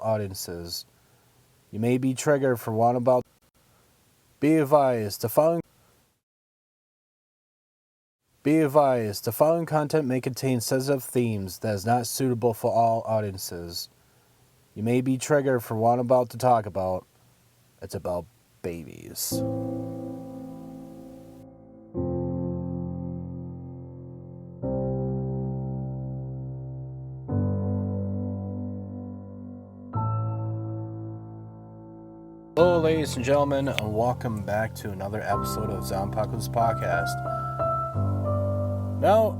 audiences. You may be triggered for one about. Be advised, the following content may contain sensitive themes that is not suitable for all audiences. You may be triggered for what I'm about to talk about. It's about babies. Hello, ladies and gentlemen, and welcome back to another episode of Zombie Podcast. Now,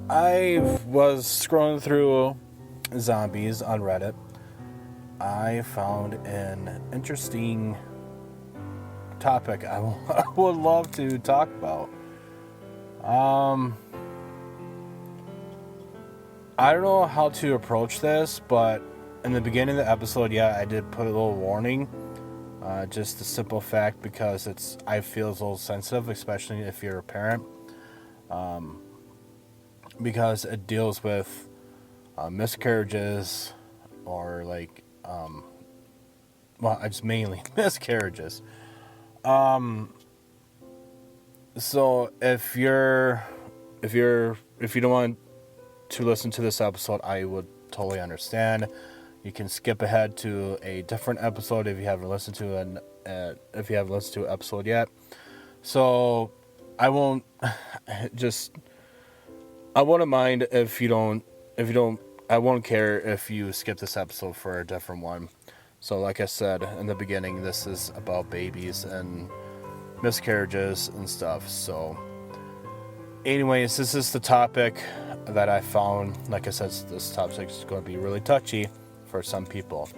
I was scrolling through zombies on Reddit. I found an interesting topic I would love to talk about. I don't know how to approach this, but in the beginning of the episode, I did put a little warning. Just the simple fact because I feel it's a little sensitive, especially if you're a parent. Because it deals with miscarriages or it's mainly miscarriages. So if you don't want to listen to this episode, I would totally understand. You can skip ahead to a different episode if you haven't listened to an episode yet. So I won't mind if you don't. I won't care if you skip this episode for a different one. So like I said in the beginning, this is about babies and miscarriages and stuff. So anyways, this is the topic that I found. Like I said, this topic is going to be really touchy for some people.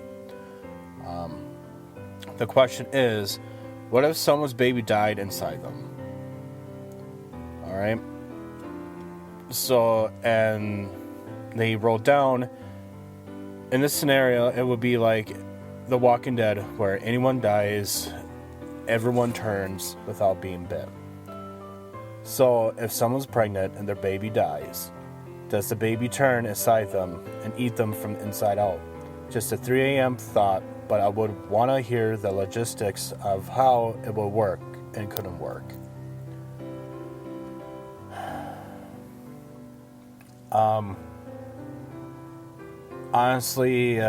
The question is, what if someone's baby died inside them? Alright? So, and they wrote down, in this scenario, it would be like The Walking Dead, where anyone dies, everyone turns without being bit. So, if someone's pregnant and their baby dies, does the baby turn inside them and eat them from the inside out? Just a 3 a.m. thought, but I would want to hear the logistics of how it would work and couldn't work. Honestly,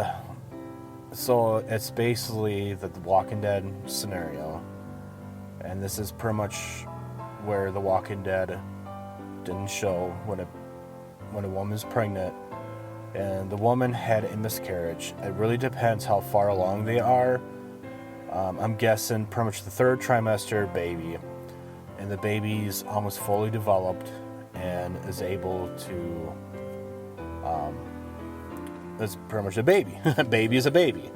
so it's basically the Walking Dead scenario. And this is pretty much where The Walking Dead didn't show when a woman's pregnant and the woman had a miscarriage. It really depends how far along they are. I'm guessing pretty much the third trimester baby, and the baby's almost fully developed and is able to it's pretty much a baby. A baby is a baby.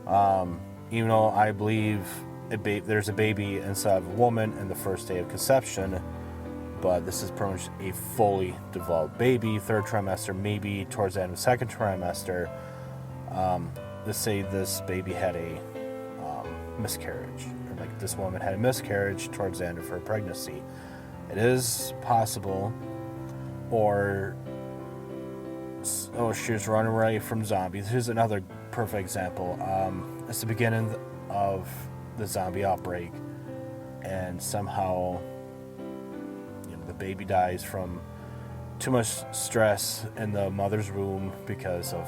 Even though I believe there's a baby inside of a woman in the first day of conception, but this is pretty much a fully developed baby, third trimester, maybe towards the end of the second trimester. Let's say this baby had a miscarriage, or like this woman had a miscarriage towards the end of her pregnancy. It is possible, or she was running away from zombies. Here's another perfect example. It's the beginning of the zombie outbreak, and somehow the baby dies from too much stress in the mother's womb because of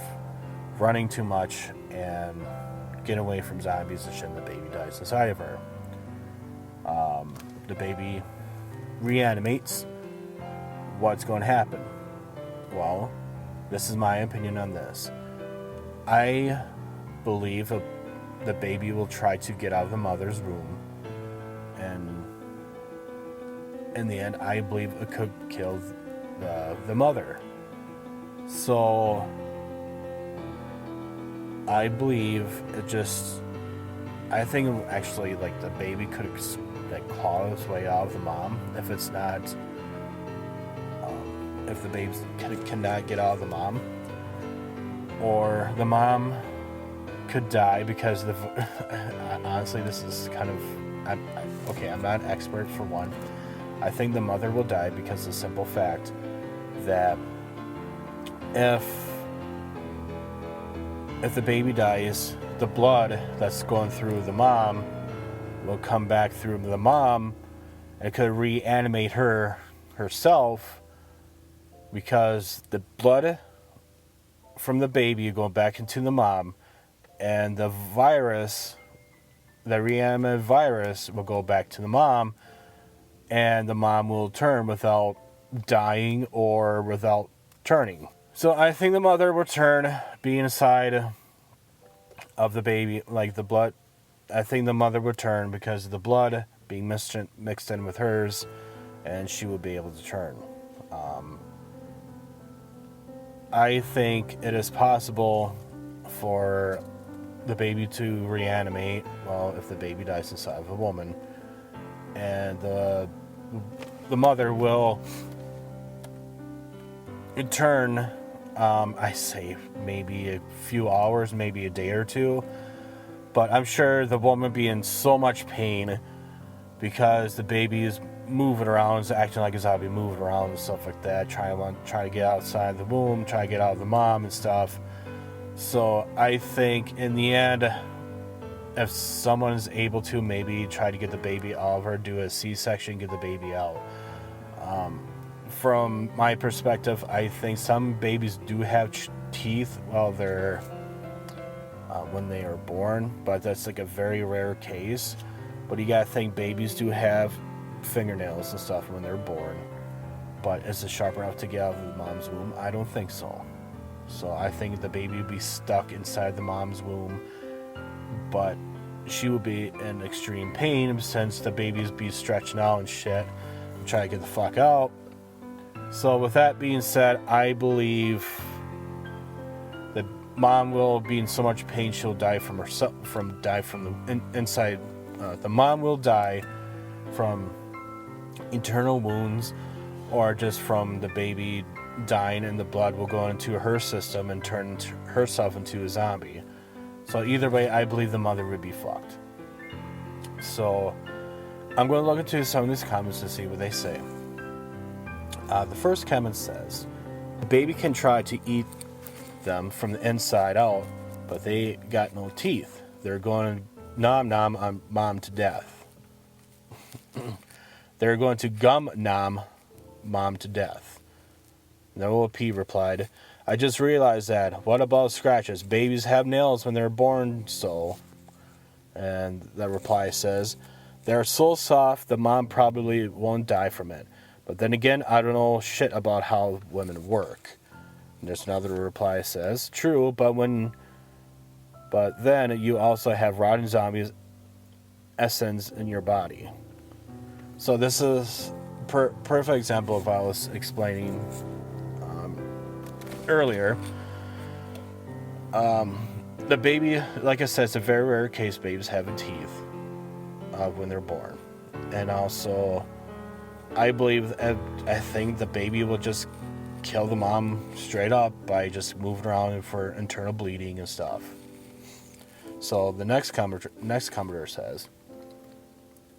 running too much and getting away from zombies, and the baby dies inside of her. The baby reanimates. What's going to happen? Well, this is my opinion on this. I believe the baby will try to get out of the mother's womb, and in the end, I believe it could kill the mother. So I believe I think actually like the baby could claw its way out of the mom if it's not, if the baby cannot get out of the mom, or the mom could die because honestly, this is kind of, I'm not an expert for one. I think the mother will die because of the simple fact that if if the baby dies, the blood that's going through the mom will come back through the mom and could reanimate herself, because the blood from the baby going back into the mom, and the virus, the reanimated virus, will go back to the mom, and the mom will turn without dying or without turning. So I think the mother will turn, be inside of the baby, like the blood. I think the mother would turn because of the blood being mixed in with hers, and she would be able to turn. I think it is possible for the baby to reanimate, well, if the baby dies inside of a woman, and the mother will turn, I say maybe a few hours, maybe a day or two, but I'm sure the woman be in so much pain because the baby is moving around, is acting like a zombie, moving around and stuff like that, trying to get outside the womb, trying to get out of the mom and stuff. So I think in the end, if someone is able to maybe try to get the baby out of her, do a C-section, get the baby out. From my perspective, I think some babies do have teeth while they're when they are born, but that's like a very rare case. But you gotta think babies do have fingernails and stuff when they're born. But is it sharp enough to get out of the mom's womb? I don't think so. So I think the baby would be stuck inside the mom's womb, but she would be in extreme pain since the babies be stretching out and shit, and try to get the fuck out. So with that being said, I believe the mom will be in so much pain she'll die from herself, inside. The mom will die from internal wounds, or just from the baby dying, and the blood will go into her system and turn herself into a zombie. So either way, I believe the mother would be fucked. So I'm going to look into some of these comments to see what they say. The first comment says, the baby can try to eat them from the inside out, but they got no teeth. They're going to nom nom on mom to death. They're going to gum nom mom to death. Noah P. replied, I just realized that. What about scratches? Babies have nails when they're born, so. And the reply says, they're so soft the mom probably won't die from it. But then again, I don't know shit about how women work. And there's another reply says, true, but then you also have rotting zombies essence in your body. So this is perfect example of what I was explaining earlier. The baby, like I said, it's a very rare case babies having teeth when they're born. And also, I think the baby will just kill the mom straight up by just moving around for internal bleeding and stuff. So the next commenter says,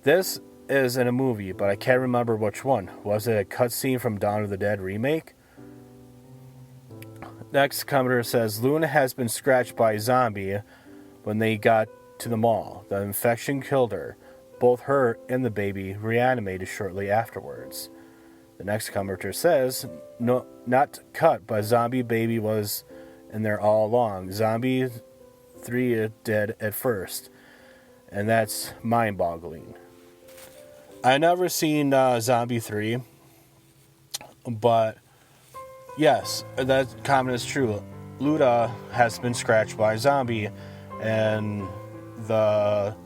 this is in a movie, but I can't remember which one. Was it a cutscene from Dawn of the Dead remake? Next commenter says, Luna has been scratched by a zombie when they got to the mall. The infection killed her. Both her and the baby reanimated shortly afterwards. The next commenter says, no, not cut, but zombie baby was in there all along. Zombie 3 dead at first. And that's mind-boggling. I never seen Zombie 3, but yes, that comment is true. Luda has been scratched by a zombie, and the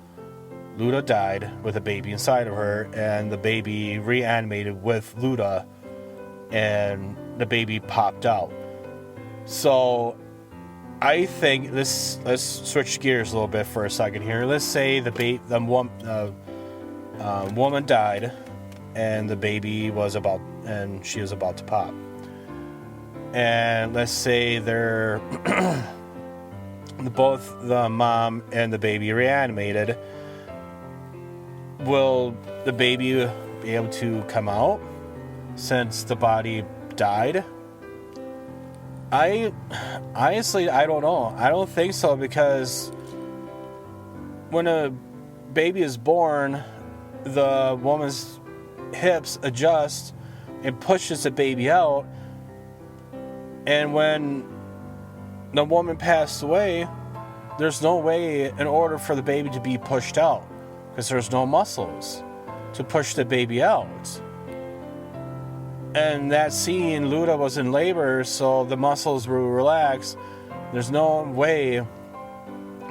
Luda died with a baby inside of her, and the baby reanimated with Luda, and the baby popped out. So I think let's switch gears a little bit for a second here. Let's say the woman died, and the baby she was about to pop. And let's say they're both the mom and the baby reanimated. Will the baby be able to come out since the body died? I honestly, I don't know. I don't think so, because when a baby is born, the woman's hips adjust and pushes the baby out, and when the woman passed away, there's no way in order for the baby to be pushed out, because there's no muscles to push the baby out. And that scene, Luda was in labor, so the muscles were relaxed. There's no way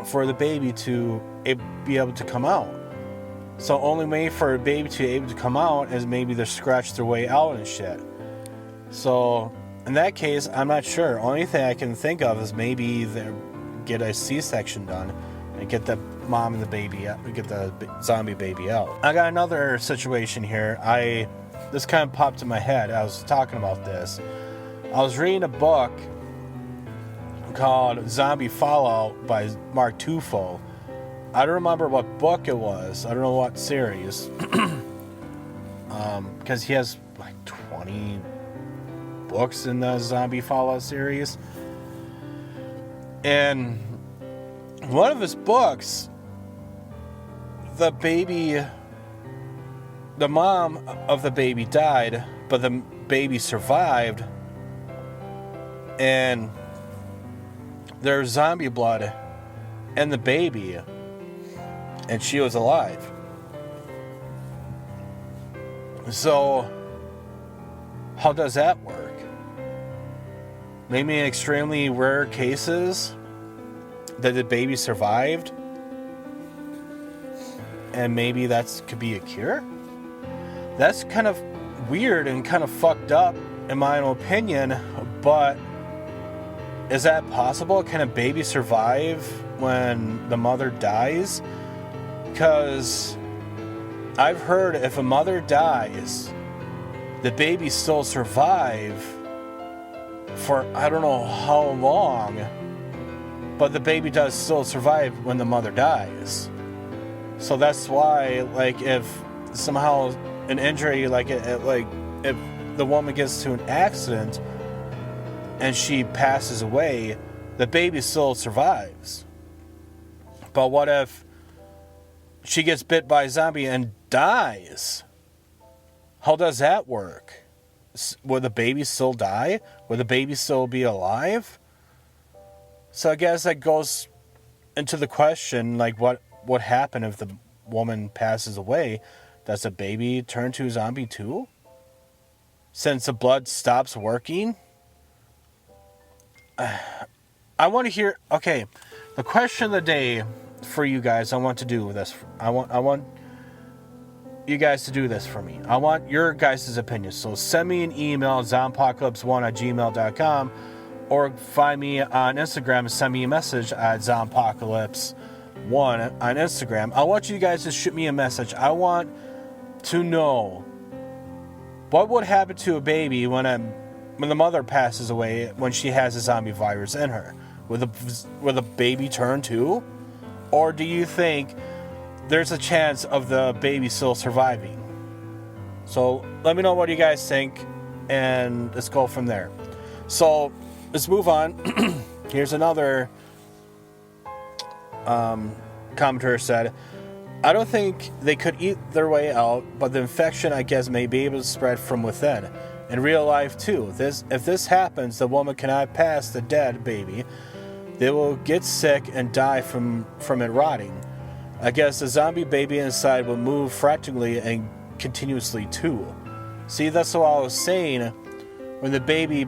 for the baby to be able to come out. So only way for a baby to be able to come out is maybe they scratch their way out and shit. So in that case, I'm not sure. Only thing I can think of is maybe they get a C-section done and get the mom and the baby out, get the zombie baby out. I got another situation here. This kind of popped in my head. I was talking about this. I was reading a book called Zombie Fallout by Mark Tufo. I don't remember what book it was. I don't know what series. Because he has like 20 books in the Zombie Fallout series. And one of his books, the mom of the baby died, but the baby survived. And there's zombie blood in the baby, and she was alive. So how does that work? Maybe in extremely rare cases that the baby survived, and maybe that could be a cure? That's kind of weird and kind of fucked up in my own opinion, but is that possible? Can a baby survive when the mother dies? Because I've heard if a mother dies, the baby still survive for I don't know how long, but the baby does still survive when the mother dies. So that's why, like, if somehow an injury, like if the woman gets to an accident and she passes away, the baby still survives. But what if she gets bit by a zombie and dies? How does that work? Will the baby still die? Will the baby still be alive? So I guess that goes into the question, like, what happened if the woman passes away? Does the baby turn to a zombie too? Since the blood stops working? I want to hear... Okay, the question of the day for you guys, I want to do this. I want you guys to do this for me. I want your guys' opinions. So send me an email, zompocalypse1@gmail.com, or find me on Instagram and send me a message at zompocalypse1 on Instagram. I want you guys to shoot me a message. I want to know what would happen to a baby when the mother passes away, when she has a zombie virus in her. Will the baby turn too? Or do you think there's a chance of the baby still surviving? So let me know what you guys think, and let's go from there. So let's move on. Here's another commentator said, I don't think they could eat their way out, but the infection, I guess, may be able to spread from within. In real life, too. If this happens, the woman cannot pass the dead baby. They will get sick and die from it rotting. I guess the zombie baby inside will move frantically and continuously, too. See, that's what I was saying. When the baby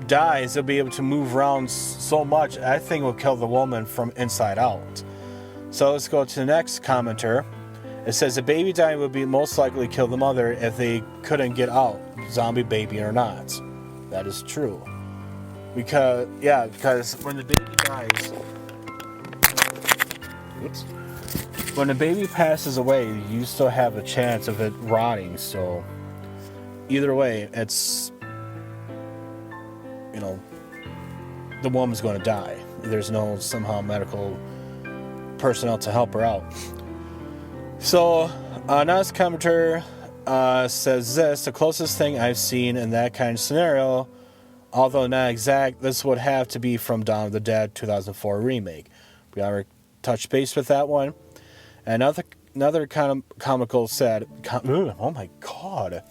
dies, they'll be able to move around so much, I think it will kill the woman from inside out. So let's go to the next commenter. It says the baby dying would be most likely kill the mother if they couldn't get out, zombie baby or not. That is true. Because when the baby dies, when the baby passes away, you still have a chance of it rotting. So either way, it's, the woman's going to die. There's no somehow medical personnel to help her out. So another commenter says this: the closest thing I've seen in that kind of scenario Although not exact, this would have to be from Dawn of the Dead 2004 remake. We already touched base with that one. And another comical said, oh my god.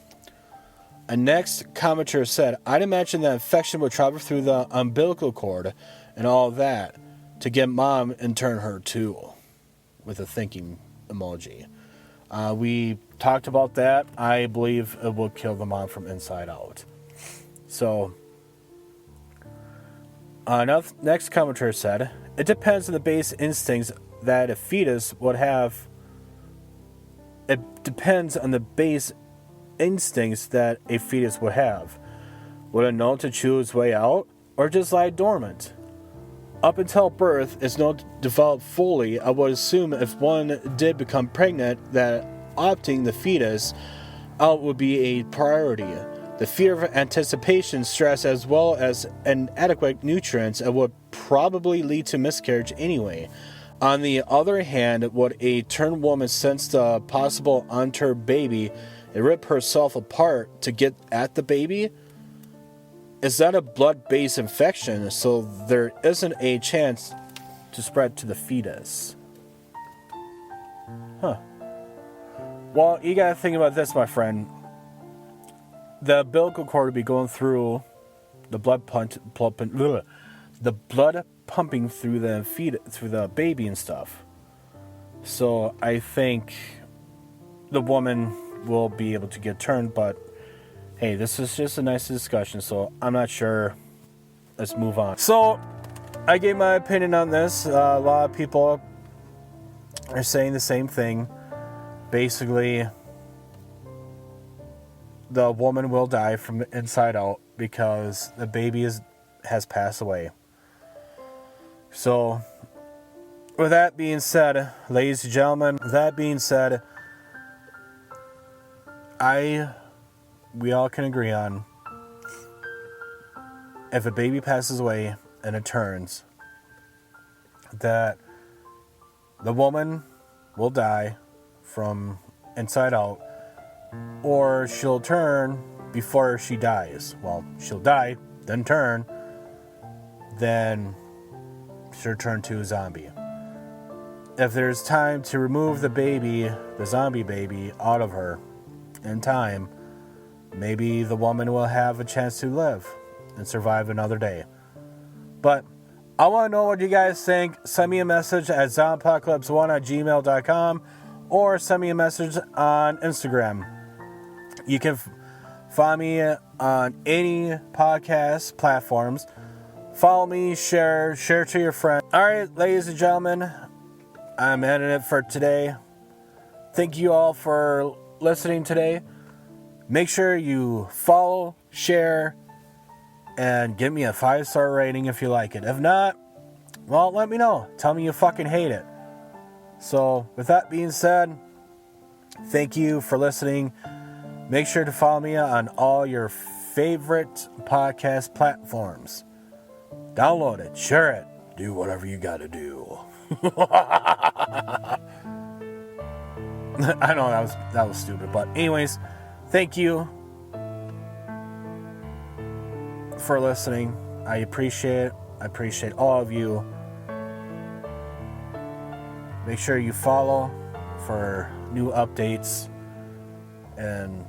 A next commenter said, I'd imagine that infection would travel through the umbilical cord and all that to get mom and turn her too. With a thinking emoji. We talked about that. I believe it will kill the mom from inside out. So, next commenter said, it depends on the base instincts that a fetus would have. It depends on the base instincts that a fetus would have. Would it know to chew its way out, or just lie dormant? Up until birth, it's not developed fully. I would assume if one did become pregnant, that opting the fetus out would be a priority. The fear of anticipation, stress, as well as inadequate nutrients would probably lead to miscarriage anyway. On the other hand, would a turned woman sense the possible unturned baby and rip herself apart to get at the baby? Is that a blood-based infection, so there isn't a chance to spread to the fetus? Huh. Well, you gotta think about this, my friend. The umbilical cord would be going through the blood pumping through the baby and stuff. So I think the woman will be able to get turned, but hey, this is just a nice discussion, so I'm not sure. Let's move on. So, I gave my opinion on this. A lot of people are saying the same thing. Basically, the woman will die from the inside out because the baby has passed away. So, with that being said, ladies and gentlemen, we all can agree on, if a baby passes away and it turns, that the woman will die from inside out, or she'll turn before she dies. Well, she'll die, then turn, then she'll turn to a zombie. If there's time to remove the zombie baby, out of her in time, maybe the woman will have a chance to live and survive another day. But I want to know what you guys think. Send me a message at zombieapocalypse1@gmail.com or send me a message on Instagram. You can find me on any podcast platforms. Follow me, share to your friends. Alright, ladies and gentlemen, I'm ending it for today. Thank you all for listening today. Make sure you follow, share, and give me a 5-star rating if you like it. If not, well, let me know. Tell me you fucking hate it. So, with that being said, thank you for listening. Make sure to follow me on all your favorite podcast platforms. Download it, share it, do whatever you gotta do. I know that was stupid, but anyways, thank you for listening. I appreciate it. I appreciate all of you. Make sure you follow for new updates and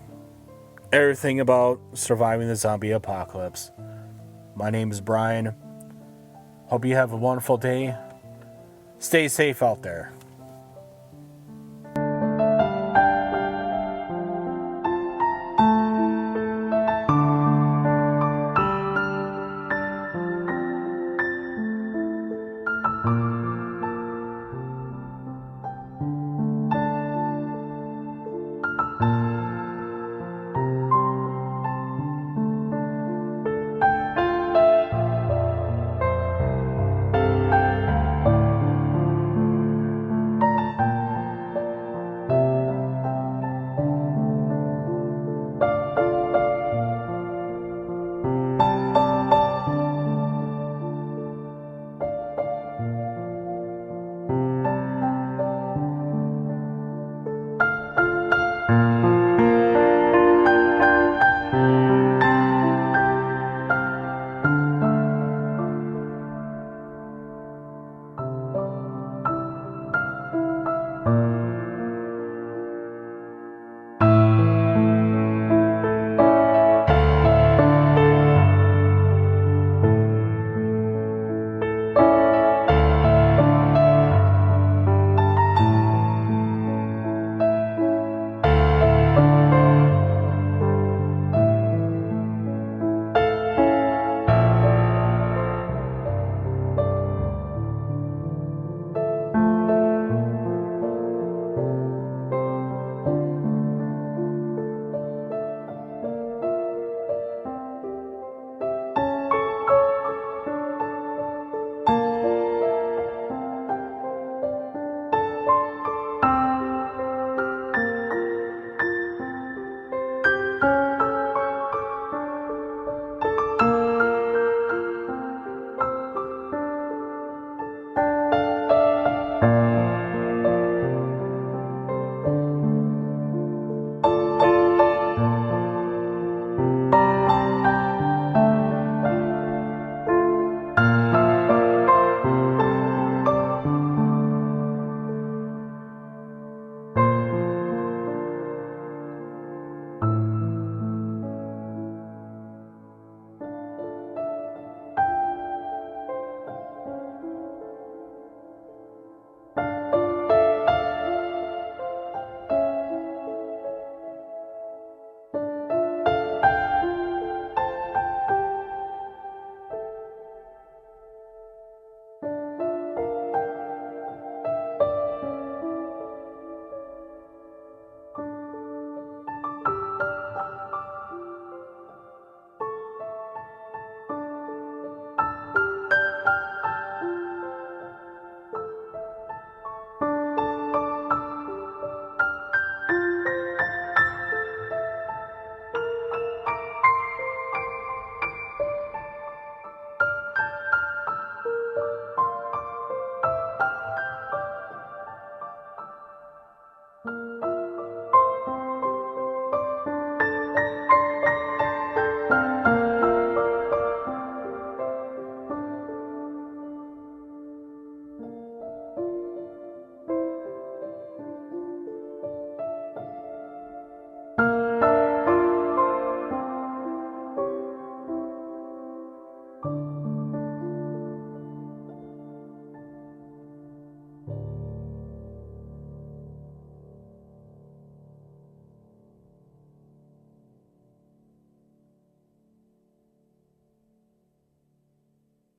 everything about surviving the zombie apocalypse. My name is Brian. Hope you have a wonderful day. Stay safe out there.